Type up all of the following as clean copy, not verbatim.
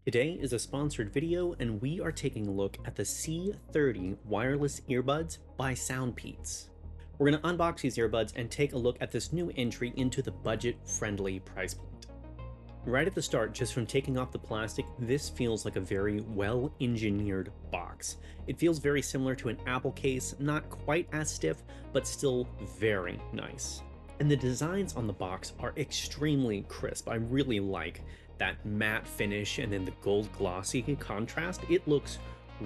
Today is a sponsored video and we are taking a look at the C30 wireless earbuds by SoundPeats. We're going to unbox these earbuds and take a look at this new entry into the budget-friendly price point. Right at the start, just from taking off the plastic, this feels like a very well-engineered box. It feels very similar to an Apple case, not quite as stiff, but still very nice. And the designs on the box are extremely crisp. I really like that matte finish and then the gold glossy contrast. It looks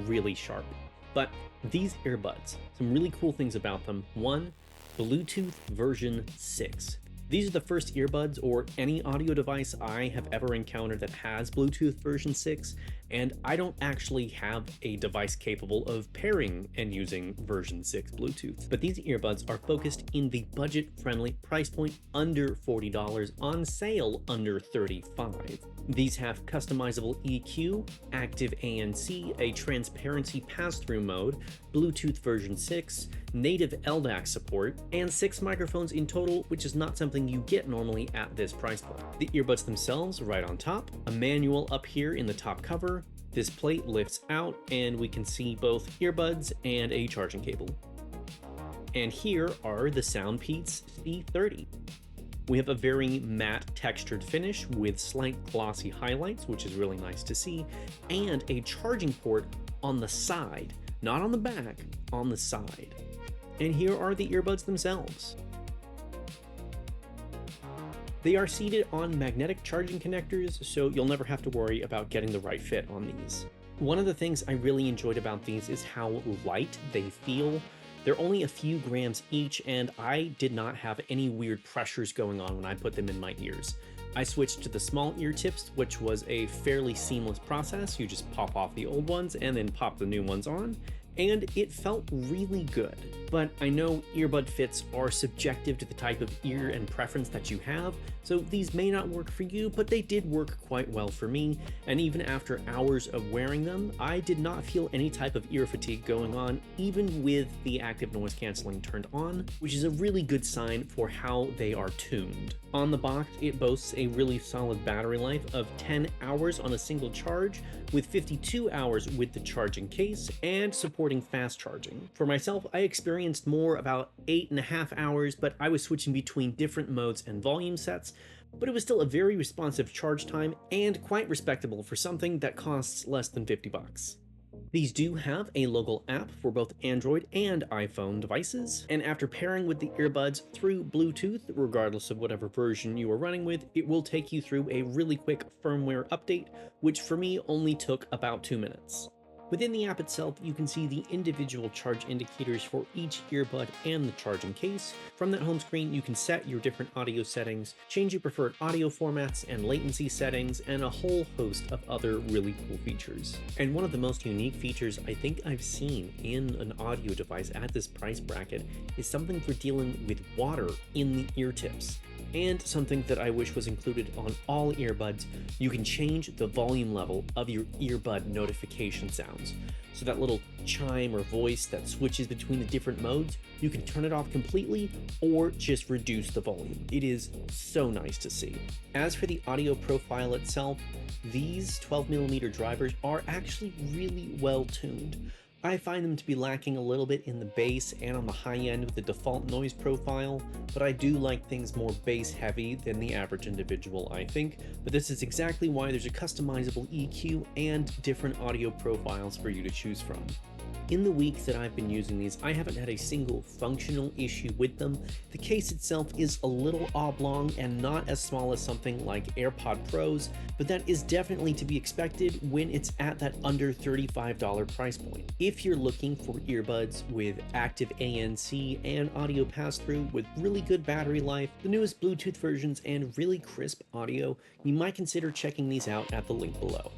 really sharp. But these earbuds, some really cool things about them. One, Bluetooth version 6. These are the first earbuds or any audio device I have ever encountered that has Bluetooth version 6, and I don't actually have a device capable of pairing and using version 6 Bluetooth. But these earbuds are focused in the budget-friendly price point under $40, on sale under $35. These have customizable EQ, active ANC, a transparency pass-through mode, Bluetooth version 6, native LDAC support, and 6 microphones in total, which is not something you get normally at this price point. The earbuds themselves right on top, a manual up here in the top cover, this plate lifts out and we can see both earbuds and a charging cable. And here are the SoundPeats C30. We have a very matte textured finish with slight glossy highlights, which is really nice to see, and a charging port on the side, not on the back, on the side. And here are the earbuds themselves. They are seated on magnetic charging connectors, so you'll never have to worry about getting the right fit on these. One of the things I really enjoyed about these is how light they feel. They're only a few grams each, and I did not have any weird pressures going on when I put them in my ears. I switched to the small ear tips, which was a fairly seamless process. You just pop off the old ones and then pop the new ones on, and it felt really good. But I know earbud fits are subjective to the type of ear and preference that you have, so these may not work for you, but they did work quite well for me, and even after hours of wearing them, I did not feel any type of ear fatigue going on, even with the active noise canceling turned on, which is a really good sign for how they are tuned. On the box, it boasts a really solid battery life of 10 hours on a single charge, with 52 hours with the charging case, and supporting fast charging. For myself, I experienced more about 8.5 hours, but I was switching between different modes and volume sets, but it was still a very responsive charge time and quite respectable for something that costs less than 50 bucks. These do have a local app for both Android and iPhone devices, and after pairing with the earbuds through Bluetooth, regardless of whatever version you are running with, it will take you through a really quick firmware update, which for me only took about 2 minutes. Within the app itself, you can see the individual charge indicators for each earbud and the charging case. From that home screen, you can set your different audio settings, change your preferred audio formats and latency settings, and a whole host of other really cool features. And one of the most unique features I think I've seen in an audio device at this price bracket is something for dealing with water in the ear tips. And something that I wish was included on all earbuds, you can change the volume level of your earbud notification sounds. So that little chime or voice that switches between the different modes, you can turn it off completely or just reduce the volume. It is so nice to see. As for the audio profile itself, these 12mm drivers are actually really well tuned. I find them to be lacking a little bit in the bass and on the high end with the default noise profile, but I do like things more bass heavy than the average individual, I think, but this is exactly why there's a customizable EQ and different audio profiles for you to choose from. In the week that I've been using these, I haven't had a single functional issue with them. The case itself is a little oblong and not as small as something like AirPod Pros, but that is definitely to be expected when it's at that under $35 price point. If you're looking for earbuds with active ANC and audio pass-through with really good battery life, the newest Bluetooth versions, and really crisp audio, you might consider checking these out at the link below.